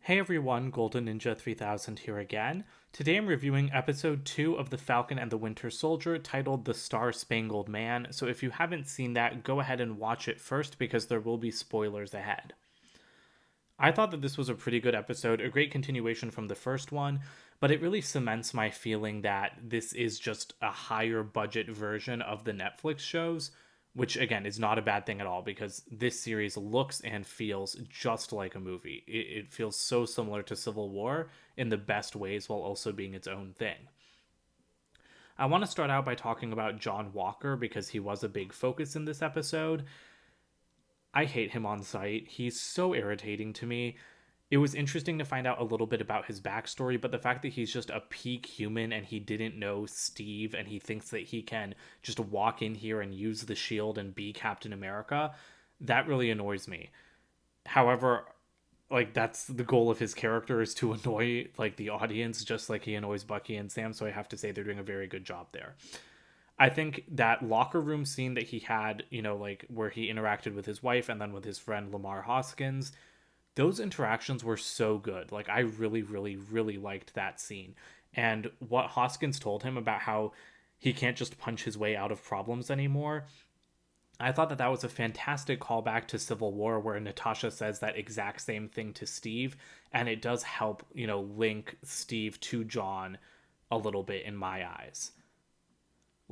Hey everyone, Golden Ninja 3000 here again. Today I'm reviewing episode 2 of The Falcon and the Winter Soldier titled The Star Spangled Man. So if you haven't seen that, go ahead and watch it first because there will be spoilers ahead. I thought that this was a pretty good episode, a great continuation from the first one, but it really cements my feeling that this is just a higher budget version of the Netflix shows, which again is not a bad thing at all because this series looks and feels just like a movie. It feels so similar to Civil War in the best ways while also being its own thing. I want to start out by talking about John Walker because he was a big focus in this episode. I hate him on sight. He's so irritating to me. It was interesting to find out a little bit about his backstory, but the fact that he's just a peak human and he didn't know Steve and he thinks that he can just walk in here and use the shield and be Captain America, that really annoys me. However, like that's the goal of his character is to annoy like the audience just like he annoys Bucky and Sam, so I have to say they're doing a very good job there. I think that locker room scene that he had, like where he interacted with his wife and then with his friend Lamar Hoskins, those interactions were so good. Like, I really, really, really liked that scene. And what Hoskins told him about how he can't just punch his way out of problems anymore, I thought that that was a fantastic callback to Civil War, where Natasha says that exact same thing to Steve. And it does help, link Steve to John a little bit in my eyes.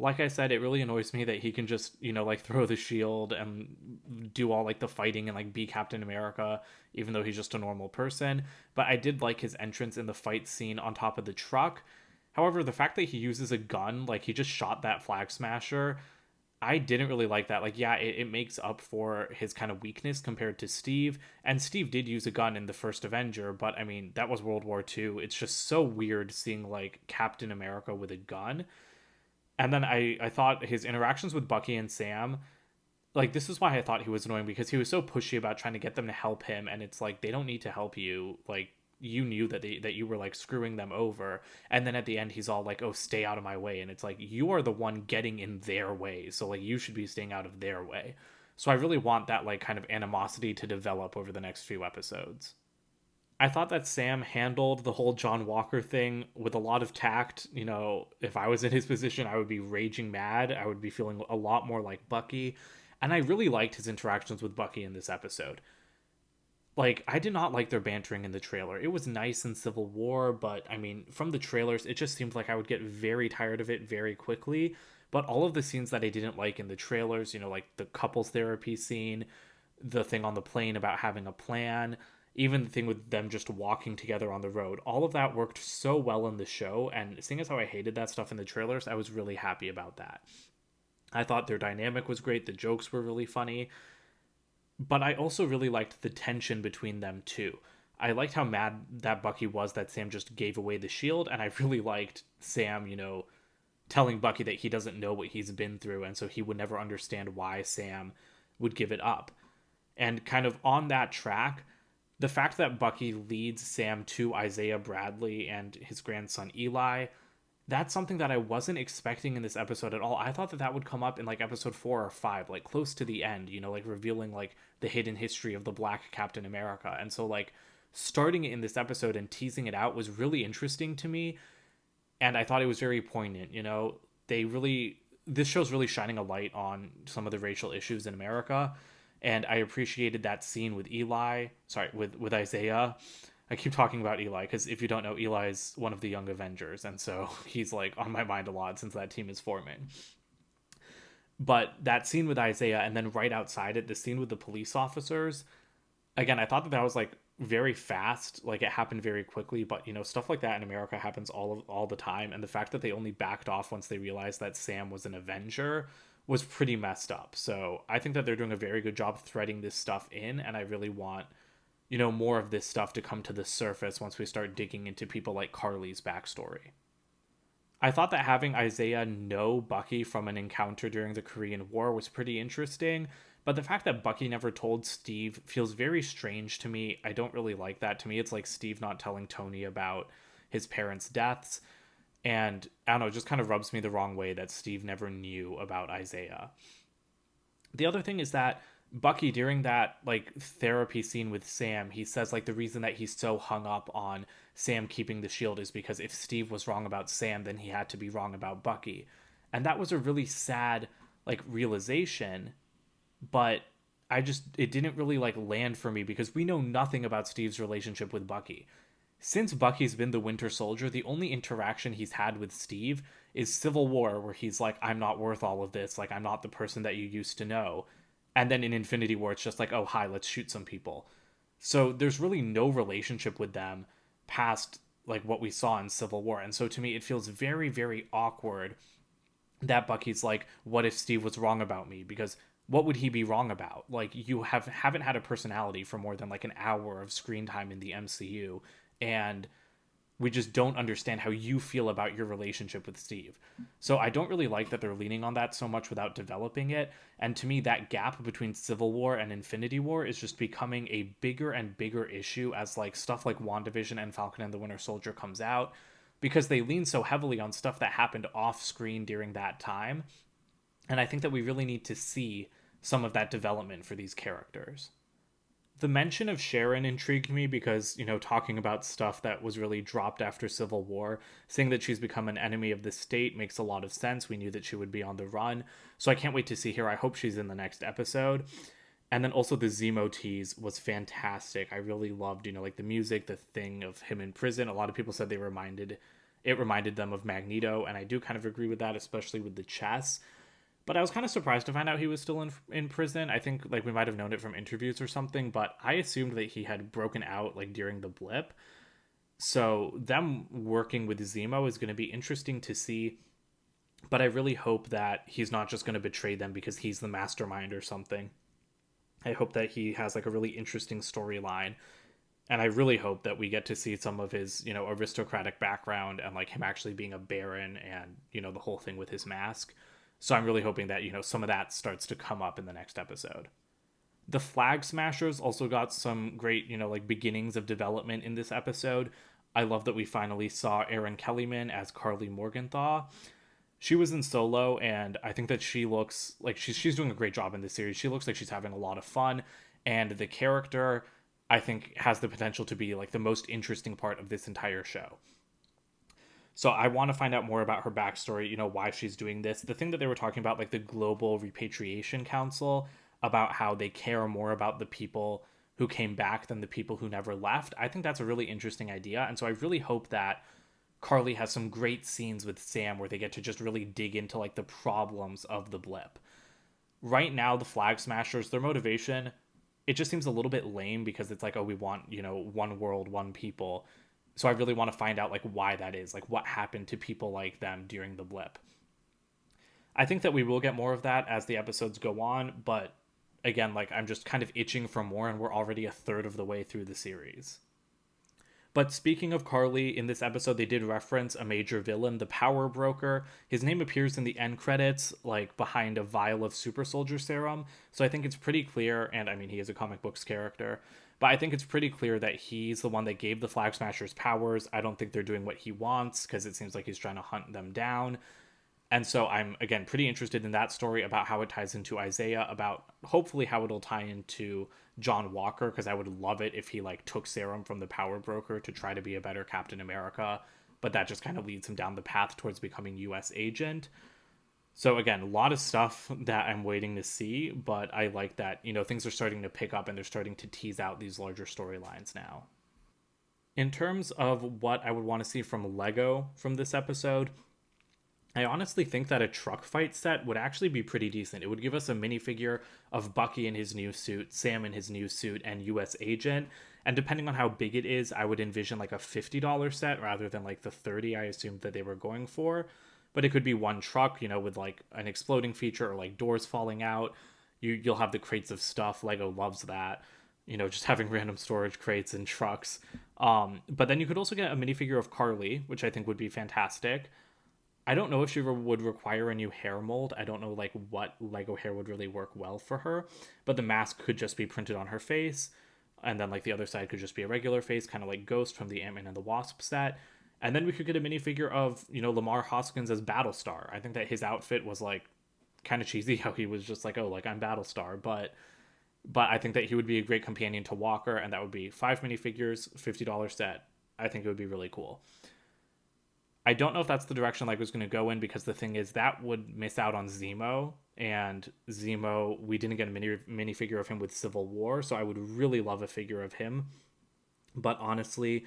Like I said, it really annoys me that he can just, like throw the shield and do all like the fighting and like be Captain America, even though he's just a normal person. But I did like his entrance in the fight scene on top of the truck. However, the fact that he uses a gun, like he just shot that flag smasher, I didn't really like that. Like, yeah, it makes up for his kind of weakness compared to Steve. And Steve did use a gun in the first Avenger, but I mean, that was World War II. It's just so weird seeing like Captain America with a gun. And then I thought his interactions with Bucky and Sam, like this is why I thought he was annoying because he was so pushy about trying to get them to help him, and it's like they don't need to help you. Like you knew that you were like screwing them over, and then at the end he's all like, "Oh, stay out of my way," and it's like you are the one getting in their way, so like you should be staying out of their way. So I really want that like kind of animosity to develop over the next few episodes. I thought that Sam handled the whole John Walker thing with a lot of tact. If I was in his position, I would be raging mad. I would be feeling a lot more like Bucky. And I really liked his interactions with Bucky in this episode. Like, I did not like their bantering in the trailer. It was nice in Civil War, but I mean, from the trailers, it just seemed like I would get very tired of it very quickly. But all of the scenes that I didn't like in the trailers, like the couples therapy scene, the thing on the plane about having a plan, even the thing with them just walking together on the road, all of that worked so well in the show. And seeing as how I hated that stuff in the trailers, I was really happy about that. I thought their dynamic was great, the jokes were really funny, but I also really liked the tension between them too. I liked how mad that Bucky was that Sam just gave away the shield, and I really liked Sam, telling Bucky that he doesn't know what he's been through, and so he would never understand why Sam would give it up. And kind of on that track, the fact that Bucky leads Sam to Isaiah Bradley and his grandson Eli, that's something that I wasn't expecting in this episode at all. I thought that that would come up in like episode 4 or 5, like close to the end, like revealing like the hidden history of the Black Captain America. And so like starting it in this episode and teasing it out was really interesting to me, and I thought it was very poignant. They really this show's really shining a light on some of the racial issues in America, and I appreciated that scene with with Isaiah. I keep talking about Eli because if you don't know, Eli is one of the Young Avengers, and so he's like on my mind a lot since that team is forming. But that scene with Isaiah, and then right outside it, the scene with the police officers, again, I thought that that was like very fast, like it happened very quickly. But stuff like that in America happens all the time, and the fact that they only backed off once they realized that Sam was an Avenger was pretty messed up. So I think that they're doing a very good job threading this stuff in, and I really want more of this stuff to come to the surface once we start digging into people like Carly's backstory. I thought that having Isaiah know Bucky from an encounter during the Korean War was pretty interesting, but the fact that Bucky never told Steve feels very strange to me. I don't really like that. To me, it's like Steve not telling Tony about his parents' deaths, and I don't know, it just kind of rubs me the wrong way that Steve never knew about Isaiah. The other thing is that Bucky, during that like therapy scene with Sam, he says like the reason that he's so hung up on Sam keeping the shield is because if Steve was wrong about Sam, then he had to be wrong about Bucky. And that was a really sad like realization, but it didn't really like land for me because we know nothing about Steve's relationship with Bucky. Since Bucky's been the Winter Soldier, the only interaction he's had with Steve is Civil War, where he's like, I'm not worth all of this. Like, I'm not the person that you used to know. And then in Infinity War, it's just like, oh, hi, let's shoot some people. So there's really no relationship with them past like what we saw in Civil War. And so to me, it feels very, very awkward that Bucky's like, what if Steve was wrong about me? Because what would he be wrong about? Like you haven't had a personality for more than like an hour of screen time in the MCU, and we just don't understand how you feel about your relationship with Steve. So I don't really like that they're leaning on that so much without developing it. And to me, that gap between Civil War and Infinity War is just becoming a bigger and bigger issue as like stuff like WandaVision and Falcon and the Winter Soldier comes out, because they lean so heavily on stuff that happened off screen during that time. And I think that we really need to see some of that development for these characters. The mention of Sharon intrigued me because, talking about stuff that was really dropped after Civil War, saying that she's become an enemy of the state makes a lot of sense. We knew that she would be on the run. So I can't wait to see her. I hope she's in the next episode. And then also the Zemo tease was fantastic. I really loved, like the music, the thing of him in prison. A lot of people said it reminded them of Magneto, and I do kind of agree with that, especially with the chess. But I was kind of surprised to find out he was still in prison. I think like we might have known it from interviews or something, but I assumed that he had broken out like during the blip. So them working with Zemo is going to be interesting to see. But I really hope that he's not just going to betray them because he's the mastermind or something. I hope that he has like a really interesting storyline. And I really hope that we get to see some of his, aristocratic background and like him actually being a baron and, the whole thing with his mask. So I'm really hoping that, some of that starts to come up in the next episode. The Flag Smashers also got some great, like beginnings of development in this episode. I love that we finally saw Erin Kellyman as Carly Morgenthau. She was in Solo, and I think that she looks like she's doing a great job in this series. She looks like she's having a lot of fun, and the character, I think, has the potential to be like the most interesting part of this entire show. So I want to find out more about her backstory, why she's doing this. The thing that they were talking about, like the Global Repatriation Council, about how they care more about the people who came back than the people who never left. I think that's a really interesting idea. And so I really hope that Carly has some great scenes with Sam where they get to just really dig into like the problems of the blip. Right now, the Flag Smashers, their motivation, it just seems a little bit lame because it's like, oh, we want, one world, one people. So I really want to find out like why that is, like what happened to people like them during the blip. I think that we will get more of that as the episodes go on, but again, like I'm just kind of itching for more, and we're already a third of the way through the series. But speaking of Carly, in this episode, they did reference a major villain, the Power Broker. His name appears in the end credits, like behind a vial of super soldier serum. So I think it's pretty clear, and I mean, he is a comic books character, but I think it's pretty clear that he's the one that gave the Flag Smashers powers. I don't think they're doing what he wants because it seems like he's trying to hunt them down. And so I'm, again, pretty interested in that story about how it ties into Isaiah, about hopefully how it'll tie into John Walker, because I would love it if he like took serum from the Power Broker to try to be a better Captain America, but that just kind of leads him down the path towards becoming US agent. So again, a lot of stuff that I'm waiting to see, but I like that, things are starting to pick up and they're starting to tease out these larger storylines now. In terms of what I would want to see from Lego from this episode, I honestly think that a truck fight set would actually be pretty decent. It would give us a minifigure of Bucky in his new suit, Sam in his new suit, and US Agent. And depending on how big it is, I would envision like a $50 set rather than like the $30 I assumed that they were going for. But it could be one truck, with like an exploding feature or like doors falling out. You'll have the crates of stuff. Lego loves that. Just having random storage crates and trucks. But then you could also get a minifigure of Carly, which I think would be fantastic. I don't know if she would require a new hair mold. I don't know like what Lego hair would really work well for her, but the mask could just be printed on her face, and then like the other side could just be a regular face, kind of like Ghost from the Ant-Man and the Wasp set. And then we could get a minifigure of, Lamar Hoskins as Battlestar. I think that his outfit was like kind of cheesy, how he was just like, oh, like I'm Battlestar, but But I think that he would be a great companion to Walker, and that would be 5 minifigures, $50 set. I think it would be really cool. I don't know if that's the direction Lego's going to go in, because the thing is that would miss out on Zemo, and Zemo, we didn't get a minifigure of him with Civil War, so I would really love a figure of him. But honestly,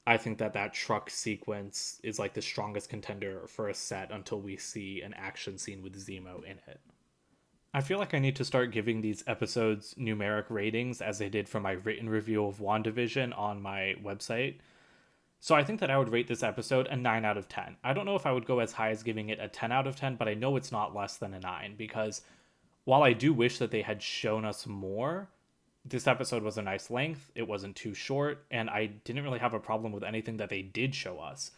I think that that truck sequence is like the strongest contender for a set until we see an action scene with Zemo in it. I feel like I need to start giving these episodes numeric ratings as I did for my written review of WandaVision on my website. So I think that I would rate this episode a 9 out of 10. I don't know if I would go as high as giving it a 10 out of 10, but I know it's not less than a 9, because while I do wish that they had shown us more, this episode was a nice length, it wasn't too short, and I didn't really have a problem with anything that they did show us.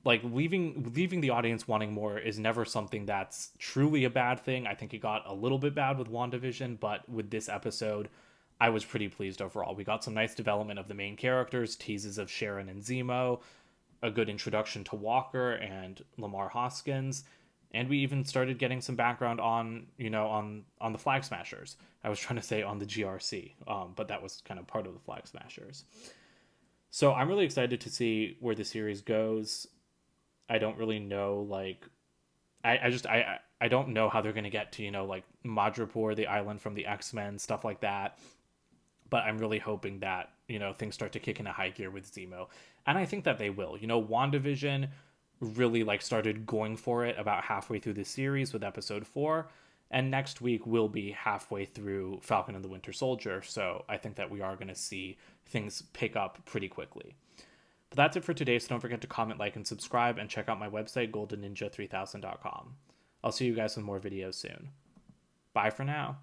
Like, leaving the audience wanting more is never something that's truly a bad thing. I think it got a little bit bad with WandaVision, but with this episode, I was pretty pleased overall. We got some nice development of the main characters, teases of Sharon and Zemo, a good introduction to Walker and Lamar Hoskins, and we even started getting some background on, on the Flag Smashers. I was trying to say on the GRC, but that was kind of part of the Flag Smashers. So I'm really excited to see where the series goes. I don't really know, like, I don't know how they're going to get to, like Madripoor, the island from the X-Men, stuff like that. But I'm really hoping that, things start to kick in a high gear with Zemo. And I think that they will. WandaVision really, like, started going for it about halfway through the series with episode 4. And next week we'll be halfway through Falcon and the Winter Soldier. So I think that we are going to see things pick up pretty quickly. But that's it for today, so don't forget to comment, like, and subscribe, and check out my website, goldenninja3000.com. I'll see you guys with more videos soon. Bye for now.